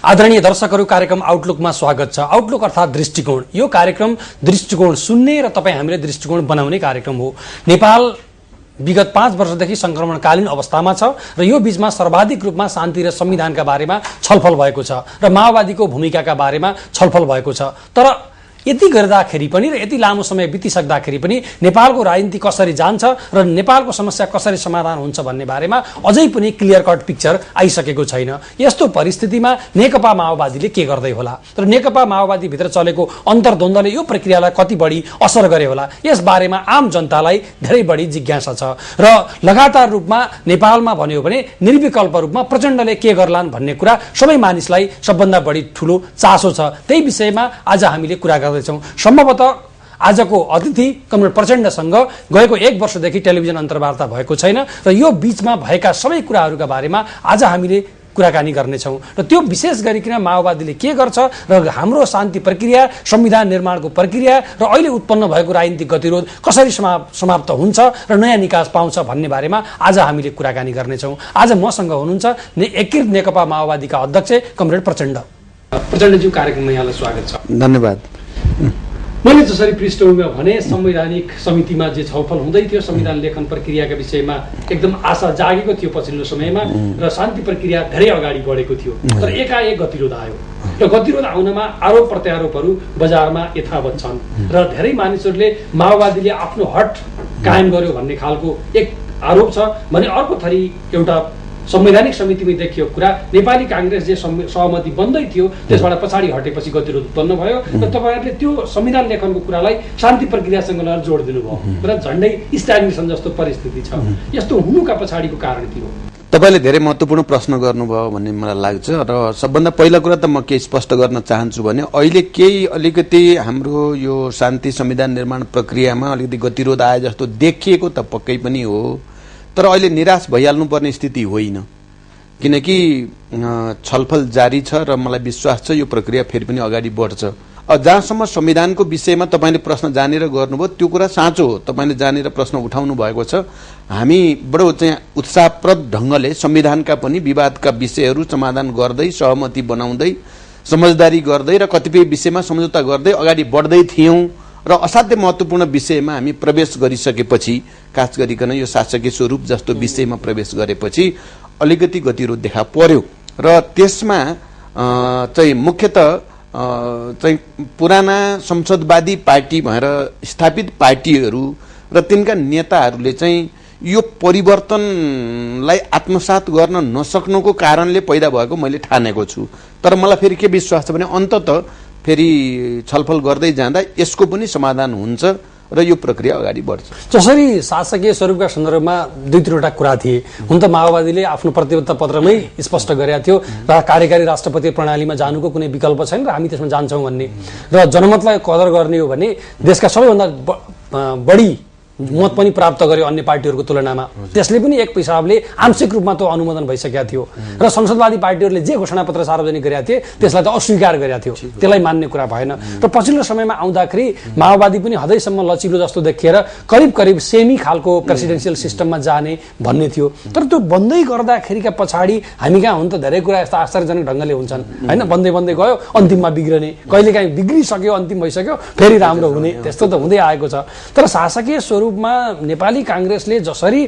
आदरणीय दर्शकहरू, कार्यक्रम आउटलुकमा स्वागत छ। आउटलुक अर्थात् दृष्टिकोण। यो कार्यक्रम दृष्टिकोण सुन्ने र तपाईँ हामीले दृष्टिकोण बनाउने कार्यक्रम हो। नेपाल विगत 5 वर्षदेखि संक्रमणकालीन अवस्थामा छ र यो बीचमा सर्वाधिक रूपमा शान्ति र संविधानका बारेमा छलफल भएको छ र माओवादीको भूमिकाका बारेमा छलफल भएको छ। तर यति गर्दाखेरि पनि र यति लामो समय बितिसक्दाखेरि पनि नेपालको राजनीति कसरी जान्छ र नेपालको समस्या कसरी समाधान हुन्छ भन्ने बारेमा अझै पनि क्लियर कट पिक्चर आइसकेको छैन। यस्तो परिस्थितिमा नेकपा माओवादीले के गर्दै होला र नेकपा माओवादी भित्र चलेको अन्तर्द्वन्द्वले यो प्रक्रियालाई कति बढी असर गरे होला, यस बारेमा आम जनतालाई धेरै बढी जिज्ञासा छ र लगातार रूपमा नेपालमा भन्यो भने निर्विकल्प रूपमा प्रचण्डले के गर्लान् भन्ने कुरा सबै मानिसलाई सबभन्दा बढी ठूलो चासो छ। त्यही विषयमा आज हामीले कुरा सम्भवतः आजको अतिथि कमरेड प्रचण्डसँग गएको 1 वर्षदेखि टेलिभिजन अन्तर्वार्ता भएको छैन र यो बीचमा भएका सबै कुराहरूका बारेमा आज हामीले कुराकानी गर्नेछौँ र त्यो विशेष गरिकन माओवादीले के गर्छ र हाम्रो शान्ति प्रक्रिया, संविधान निर्माणको प्रक्रिया र अहिले उत्पन्न भएको राजनीतिक गतिरोध कसरी समाप्त हुन्छ र नयाँ निकास पाउँछ भन्ने बारेमा आज हामीले कुराकानी गर्नेछौँ। आज मसँग हुनुहुन्छ एकीकृत नेकपा माओवादीका अध्यक्ष कमरेड प्रचण्ड। प्रचण्डज्यू, कार्यक्रममा यहाँलाई स्वागत छ। धन्यवाद। मैले जसरी पृष्ठभूमिमा भने संवैधानिक समितिमा जे छलफल हुँदै थियो, संविधान लेखन प्रक्रियाका विषयमा एकदम आशा जागेको थियो पछिल्लो समयमा र शान्ति प्रक्रिया धेरै अगाडि बढेको थियो। तर एकाएक गतिरोध आयो र गतिरोध आउनमा आरोप प्रत्यारोपहरू बजारमा यथावत छन् र धेरै मानिसहरूले माओवादीले आफ्नो हट कायम गर्यो भन्ने खालको एक आरोप छ भने अर्को थरी एउटा संवैधानिक समितिमा देखियो कुरा नेपाली कांग्रेस जे सहमति बन्दै थियो त्यसबाट पछाडि हटेपछि गतिरोध उत्पन्न भयो र तपाईहरुले त्यो संविधान लेखनको कुरालाई शान्ति प्रक्रियासँग जोड दिनुभयो र झण्डै स्ट्याग्नेसन जस्तो परिस्थिति छ। यस्तो हुनुका पछाडिको कारण के हो? तपाईले धेरै महत्त्वपूर्ण प्रश्न गर्नुभयो भन्ने मलाई लाग्छ र सबभन्दा पहिला कुरा त म के स्पष्ट गर्न चाहन्छु भने अहिले केही अलिकति हाम्रो यो शान्ति संविधान निर्माण प्रक्रियामा अलिकति गतिरोध आए जस्तो देखिएको त पक्कै पनि हो, तर अहिले निराश भइहाल्नुपर्ने स्थिति होइन, किनकि छलफल जारी छ र मलाई विश्वास छ यो प्रक्रिया फेरि पनि अगाडि बढ्छ। जहाँसम्म संविधानको विषयमा तपाईले प्रश्न जानेर गर्नुभयो त्यो कुरा साँचो हो, तपाईले जानेर प्रश्न उठाउनु भएको छ। हामी बडो चाहिँ उत्साहप्रद ढंगले संविधानका पनि विवादका विषयहरू समाधान गर्दै, सहमति बनाउँदै, समझदारी गर्दै र कतिपय विषयमा सम्झौता गर्दै अगाडि बढ्दै थियौं र असाध्य महत्त्वपूर्ण विषयमा हामी प्रवेश गरिसकेपछि, खास गरिकन यो शासकीय स्वरूप जस्तो विषयमा प्रवेश गरेपछि अलिकति गतिरोध देखा पर्यो र त्यसमा चाहिँ मुख्यतः चाहिँ पुराना संसदवादी पार्टी भएर स्थापित पार्टीहरू र तिनका नेताहरूले चाहिँ यो परिवर्तनलाई आत्मसात गर्न नसक्नुको कारणले पैदा भएको मैले ठानेको छु। तर मलाई फेरि के विश्वास छ भने अन्ततः फेरि छलफल गर्दै जाँदा यसको पनि समाधान हुन्छ र यो प्रक्रिया अगाडि बढ्छ। जसरी शासकीय स्वरूपका सन्दर्भमा 2-3वटा कुरा थिए। हुन त माओवादीले आफ्नो प्रतिबद्धता पत्रमै स्पष्ट गरेका थियो र कार्यकारी राष्ट्रपति प्रणालीमा जानुको कुनै विकल्प छैन र हामी त्यसमा जान्छौँ भन्ने र जनमतलाई कदर गर्ने हो भने देशका सबैभन्दा बढी मत पनि प्राप्त गर्यो अन्य पार्टीहरूको तुलनामा, त्यसले पनि एक हिसाबले आंशिक रूपमा त्यो अनुमोदन भइसकेका थियो र संसदवादी पार्टीहरूले जे घोषणापत्र सार्वजनिक गरेका थिए त्यसलाई त अस्वीकार गरेका थियो, त्यसलाई मान्ने कुरा भएन र पछिल्लो समयमा आउँदाखेरि माओवादी पनि हदैसम्म लचिलो जस्तो देखिएर करिब सेमी खालको प्रेसिडेन्सियल सिस्टममा जाने भन्ने थियो। तर त्यो बन्दै गर्दाखेरिका पछाडि हामी कहाँ हुन त धेरै कुरा यस्ता आश्चर्यजनक ढंगले हुन्छन् हैन, बन्दै गयो अन्तिममा बिग्रने, कहिलेकाहीँ बिग्रिसक्यो अन्तिम भइसक्यो फेरि राम्रो हुने, त्यस्तो त हुँदै आएको छ। तर शासकीय स्वरूपमा नेपाली कांग्रेसले जसरी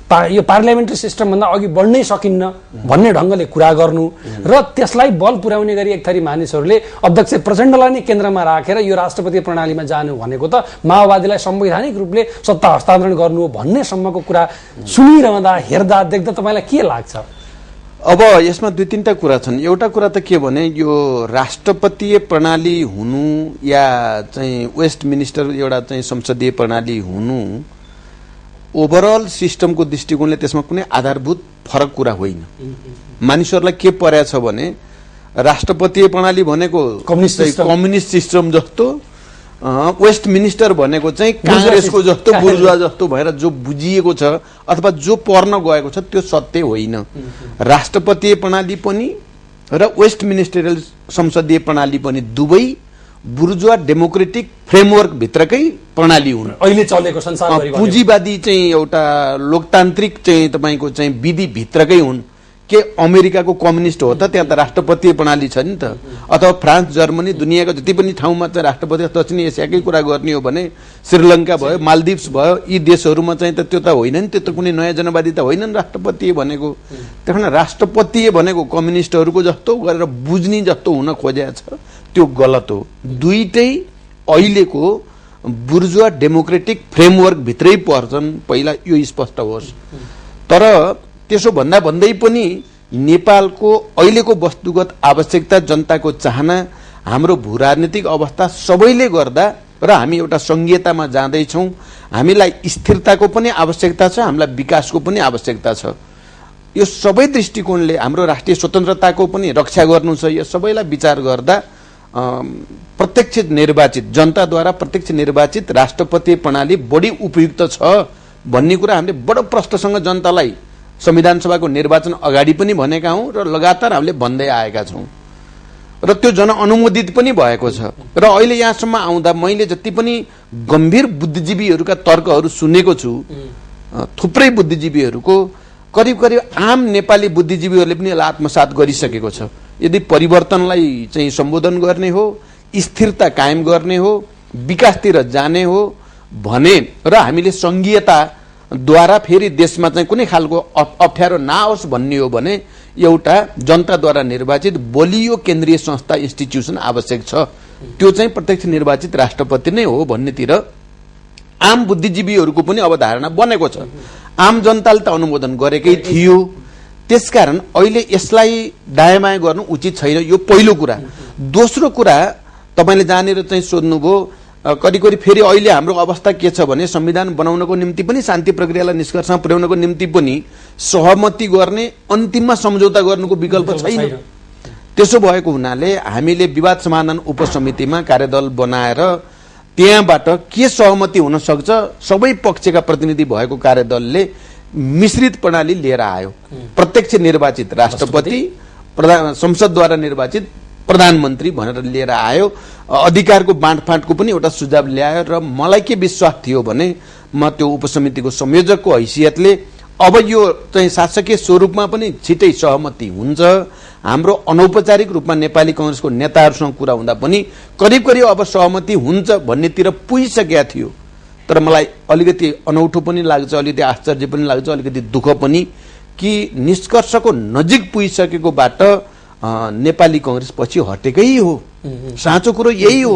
यो पार्लियामेन्ट्री सिस्टम भन्दा अघि बढ्नै सकिन्न भन्ने ढंगले कुरा गर्नु र त्यसलाई बल पुर्याउने गरी एक थरी मानिसहरूले अध्यक्ष प्रचण्डलाई नै केन्द्रमा राखेर यो राष्ट्रपति प्रणालीमा जानु भनेको त माओवादीलाई संवैधानिक रूपले सत्ता हस्तान्तरण गर्नु हो भन्ने सम्मको कुरा सुनिरहँदा, हेर्दा, देख्दा तपाईलाई के लाग्छ? अब यसमा 2-3टा कुरा छन्। एउटा कुरा त के भने यो राष्ट्रपतीय प्रणाली हुनु या चाहिँ वेस्ट मिनिस्टर एउटा चाहिँ संसदीय प्रणाली हुनु ओभरअल सिस्टमको दृष्टिकोणले त्यसमा कुनै आधारभूत फरक कुरा होइन। मानिसहरूलाई के पर्या छ भने राष्ट्रपतीय प्रणाली भनेको कम्युनिस्ट सिस्टम जस्तो, वेस्ट मिनिस्टर भनेको चाहिँ कांग्रेसको जस्तो बुर्जुवा जस्तो भएर जो बुझिएको छ अथवा जो पर्न गएको छ त्यो सत्य होइन। राष्ट्रपतीय प्रणाली पनि र वेस्ट मिनिस्टरियल संसदीय प्रणाली पनि दुवै बुर्जुवा डेमोक्रेटिक फ्रेमवर्क भित्रकै प्रणाली हुन्। अहिले चलेको संसारभरि पुँजीवादी चाहिँ एउटा लोकतान्त्रिक चाहिँ तपाईको चाहिँ विधि भित्रकै हुन्। के अमेरिकाको कम्युनिस्ट हो त? त्यहाँ त राष्ट्रपतीय प्रणाली छ नि त। अथवा फ्रान्स, जर्मनी, दुनियाँको जति पनि ठाउँमा चाहिँ राष्ट्रपति, दक्षिण एसियाकै कुरा गर्ने हो भने श्रीलङ्का भयो, मालदिप्स भयो, यी देशहरूमा चाहिँ त त्यो त होइन नि, त्यो त कुनै नयाँ जनवादी त होइन नि राष्ट्रपतीय भनेको। त्यही कारण राष्ट्रपतीय भनेको कम्युनिस्टहरूको जस्तो गरेर बुझ्ने जस्तो हुन खोजेको छ, त्यो गलत हो। दुईटै अहिलेको बुर्जुवा डेमोक्रेटिक फ्रेमवर्क भित्रै पर्छन्, पहिला यो स्पष्ट होस्। तर त्यसो भन्दा भन्दै पनि नेपालको अहिलेको वस्तुगत आवश्यकता, जनताको चाहना, हाम्रो भू राजनीतिक अवस्था सबैले गर्दा र हामी एउटा संघीयतामा जाँदैछौँ, हामीलाई स्थिरताको पनि आवश्यकता छ, हामीलाई विकासको पनि आवश्यकता छ। यो सबै दृष्टिकोणले हाम्रो राष्ट्रिय स्वतन्त्रताको पनि रक्षा गर्नु छ। यो सबैलाई विचार गर्दा प्रत्यक्ष निर्वाचित, जनताद्वारा प्रत्यक्ष निर्वाचित राष्ट्रपति प्रणाली बढी उपयुक्त छ भन्ने कुरा हामीले बडो प्रष्टसँग जनतालाई संविधान सभाको निर्वाचन अगाडि पनि भनेका हौं र लगातार हामीले भन्दै आएका छौं र त्यो जनअनुमोदित पनि भएको छ। र अहिले यहाँसम्म आउँदा मैले जति पनि गम्भीर बुद्धिजीवीहरूका तर्कहरू सुनेको छु, थुप्रै बुद्धिजीवीहरूको करिब करिब आम नेपाली बुद्धिजीवीहरूले पनि यसलाई आत्मसात गरिसकेको छ। यदि परिवर्तनलाई चाहिँ सम्बोधन गर्ने हो, स्थिरता कायम गर्ने हो, विकासतिर जाने हो भने र हामीले संघीयताद्वारा फेरि देशमा चाहिँ कुनै खालको अप्ठ्यारो नआओस् भन्ने हो भने एउटा जनताद्वारा निर्वाचित बलियो केन्द्रीय संस्था इन्स्टिट्युसन आवश्यक छ। त्यो चाहिँ प्रत्यक्ष निर्वाचित राष्ट्रपति नै हो भन्नेतिर आम बुद्धिजीवीहरूको पनि अवधारणा बनेको छ। आम जनताले त अनुमोदन गरेकै थियो। त्यसकारण अहिले यसलाई दायाँबायाँ गर्नु उचित छैन, यो पहिलो कुरा। दोस्रो कुरा तपाईले जानेर चाहिँ सोध्नुभयो, करिब करिब फेरि अहिले हाम्रो अवस्था के छ भने संविधान बनाउनको निम्ति पनि, शान्ति प्रक्रियालाई निष्कर्षमा पुर्याउनको निम्ति पनि सहमति गर्ने, अन्तिममा सम्झौता गर्नुको विकल्प छैन। त्यसो भएको हुनाले हामीले विवाद समाधान उपसमितिमा कार्यदल बनाएर त्यहाँबाट के सहमति हुन सक्छ, सबै पक्षका प्रतिनिधि भएको कार्यदलले मिश्रित प्रणाली लिएर आयो। प्रत्यक्ष निर्वाचित राष्ट्रपति, संसदद्वारा निर्वाचित प्रधानमन्त्री भनेर लिएर आयो। अधिकारको बाँडफाँडको पनि एउटा सुझाव ल्यायो र मलाई के विश्वास थियो भने म त्यो उपसमितिको संयोजकको हैसियतले अब यो चाहिँ शासकीय स्वरूपमा पनि छिटै सहमति हुन्छ। हाम्रो अनौपचारिक रूपमा नेपाली कांग्रेसको नेताहरूसँग कुरा हुँदा पनि करिब करिब अब सहमति हुन्छ भन्नेतिर पुगिसकेका थियो। तर मलाई अलिकति अनौठो पनि लाग्छ, अलिकति आश्चर्य पनि लाग्छ, अलिकति दुःख पनि कि निष्कर्षको नजिक पुगिसकेकोबाट नेपाली कांग्रेस पछि हटेकै हो। साँचो कुरो यही हो।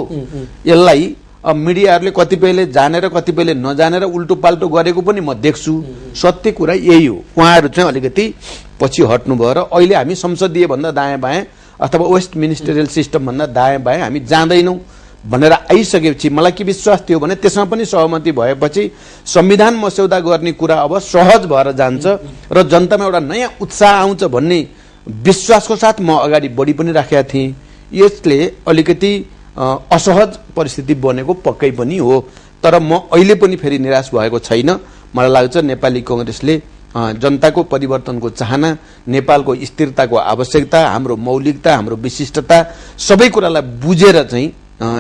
यसलाई मिडियाहरूले कतिपयले जानेर कतिपयले नजानेर उल्टो पाल्टो गरेको पनि म देख्छु। सत्य कुरा यही हो। उहाँहरू चाहिँ अलिकति पछि हट्नु भयो र अहिले हामी संसदीय भन्दा दायाँ बायाँ अथवा वेस्ट मिनिस्टरियल सिस्टम भन्दा दायाँ बायाँ हामी जाँदैनौँ भनेर आइसकेपछि मलाई के विश्वास थियो भने त्यसमा पनि सहमति भएपछि संविधान मस्यौदा गर्ने कुरा अब सहज भएर जान्छ र जनतामा एउटा नयाँ उत्साह आउँछ भन्ने विश्वासको साथ म अगाडि बढी पनि राखेका थिएँ। यसले अलिकति असहज परिस्थिति बनेको पक्कै पनि हो। तर म अहिले पनि फेरि निराश भएको छैन। मलाई लाग्छ नेपाली कांग्रेसले जनताको परिवर्तनको चाहना, नेपालको स्थिरताको आवश्यकता, हाम्रो मौलिकता, हाम्रो विशिष्टता सबै कुरालाई बुझेर चाहिँ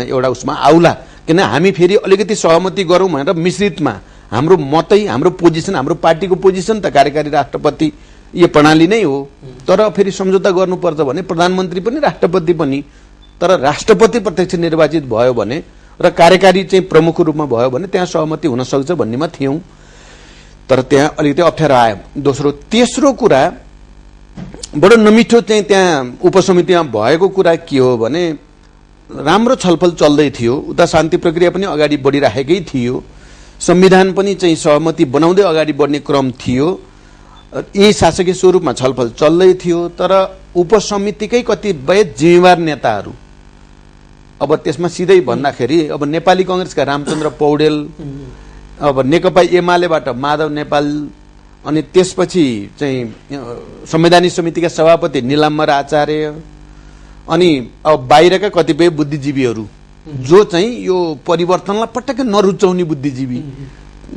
एउटा उसमा आउला। किन हामी फेरि अलिकति सहमति गरौँ भनेर मिश्रितमा हाम्रो मतै, हाम्रो पोजिसन, हाम्रो पार्टीको पोजिसन त कार्यकारी राष्ट्रपति यो प्रणाली नै हो। तर फेरि सम्झौता गर्नुपर्छ भने प्रधानमन्त्री पनि राष्ट्रपति पनि, तर राष्ट्रपति प्रत्यक्ष निर्वाचित भयो भने र कार्यकारी चाहिँ प्रमुख रूपमा भयो भने त्यहाँ सहमति हुन सक्छ भन्नेमा थियौं। तर त्यहाँ अलिकति अप्ठ्यारो आयो। दोस्रो, तेस्रो कुरा बडो नमिठो चाहिँ त्यहाँ उपसमितिमा भएको कुरा के हो भने राम्रो छलफल चल्दै थियो, उता शान्ति प्रक्रिया पनि अगाडि बढिराखेकै थियो, संविधान पनि चाहिँ सहमति बनाउँदै अगाडि बढ्ने क्रम थियो, यी शासकीय स्वरूपमा छलफल चल्दै थियो। तर उपसमितिकै कतिपय जिम्मेवार नेताहरू, अब त्यसमा सिधै भन्दाखेरि अब नेपाली कांग्रेसका रामचन्द्र पौडेल, अब नेकपा एमालेबाट माधव नेपाल, अनि त्यसपछि चाहिँ संवैधानिक समितिका सभापति निलाम्बर आचार्य, अनि अब बाहिरका कतिपय बुद्धिजीवीहरू जो चाहिँ यो परिवर्तनलाई पटक्कै नरुचाउने बुद्धिजीवी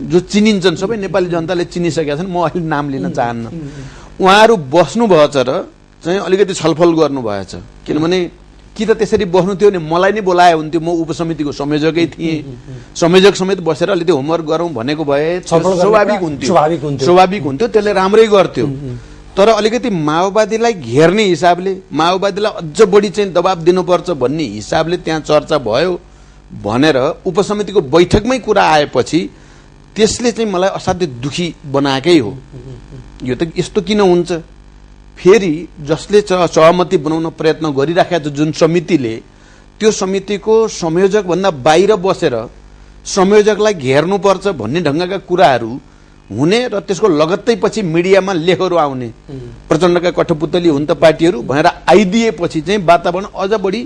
जो चिनिन्छन्, सबै नेपाली जनताले चिनिसकेका छन्, म अहिले नाम लिन चाहन्न, उहाँहरू बस्नु भएछ र चाहिँ अलिकति छलफल गर्नु भएछ। किनभने कि त त्यसरी बस्नु थियो भने मलाई नै बोलाए हुन्थ्यो, म उपसमितिको संयोजकै थिएँ, संयोजक समेत बसेर अलिकति होमवर्क गरौँ भनेको भए स्वाभाविक हुन्थ्यो, त्यसले राम्रै गर्थ्यो। तर अलिकति माओवादीलाई घेर्ने हिसाबले माओवादीलाई अझ बढी चाहिँ दबाब दिनुपर्छ भन्ने हिसाबले त्यहाँ चर्चा भयो भनेर उपसमितिको बैठकमै कुरा आएपछि त्यसले चाहिँ मलाई असाध्यै दुखी बनाएकै हो। यो त यस्तो किन हुन्छ? फेरि जसले सहमति बनाउन प्रयत्न गरिराखेको छ जुन समितिले, त्यो समितिको संयोजक भन्दा बाहिर बसेर संयोजकलाई घेर्नुपर्छ भन्ने ढङ्गका कुराहरू हुने र त्यसको लगत्तै पछि मिडियामा लेखहरू आउने, प्रचण्डका कठपुतली हुन् त पार्टीहरू भनेर आइदिएपछि चाहिँ वातावरण अझ बढी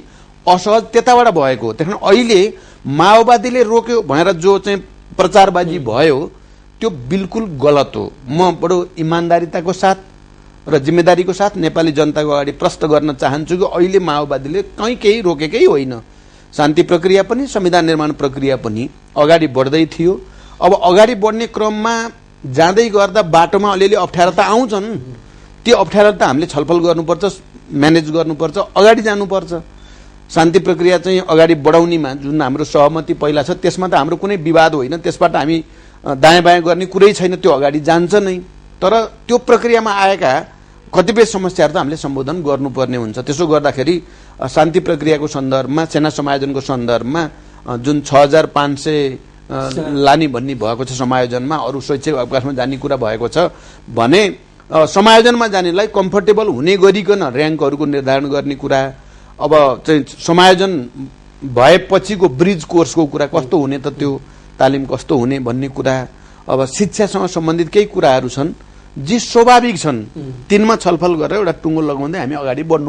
असहज त्यताबाट भएको हो। त्यही अहिले माओवादीले रोक्यो भनेर जो चाहिँ प्रचारबाजी भयो त्यो बिल्कुल गलत हो। म बडो इमान्दारिताको साथ र जिम्मेदारीको साथ नेपाली जनताको अगाडि प्रश्न गर्न चाहन्छु कि अहिले माओवादीले कहीँ केही रोकेकै होइन। शान्ति प्रक्रिया पनि संविधान निर्माण प्रक्रिया पनि अगाडि बढ्दै थियो। अब अगाडि बढ्ने क्रममा जाँदै गर्दा बाटोमा अलिअलि अप्ठ्यारा त आउँछन्, त्यो अप्ठ्यारा त हामीले छलफल गर्नुपर्छ, म्यानेज गर्नुपर्छ, अगाडि जानुपर्छ। शान्ति प्रक्रिया चाहिँ अगाडि बढाउनेमा जुन हाम्रो सहमति पहिला छ त्यसमा त हाम्रो कुनै विवाद होइन, त्यसबाट हामी दायाँ बायाँ गर्ने कुरै छैन, त्यो अगाडि जान्छ नै। तर त्यो प्रक्रियामा आएका कतिपय समस्याहरू त हामीले सम्बोधन गर्नुपर्ने हुन्छ। त्यसो गर्दाखेरि शान्ति प्रक्रियाको सन्दर्भमा, सेना समायोजनको सन्दर्भमा जुन 6500 लाने भन्ने भएको छ समायोजनमा, अरू शैक्षिक अवकाशमा जाने कुरा भएको छ भने समायोजनमा जानेलाई कम्फर्टेबल हुने गरिकन र्याङ्कहरूको निर्धारण गर्ने कुरा, अब चाहिँ समायोजन भएपछिको ब्रिज कोर्सको कुरा कस्तो हुने त, त्यो तालिम कस्तो हुने भन्ने कुरा, अब शिक्षासँग सम्बन्धित केही कुराहरू छन् जे स्वाभाविक छन्, तिनमा छलफल गरेर एउटा टुङ्गो लगाउँदै हामी अगाडि बढ्नु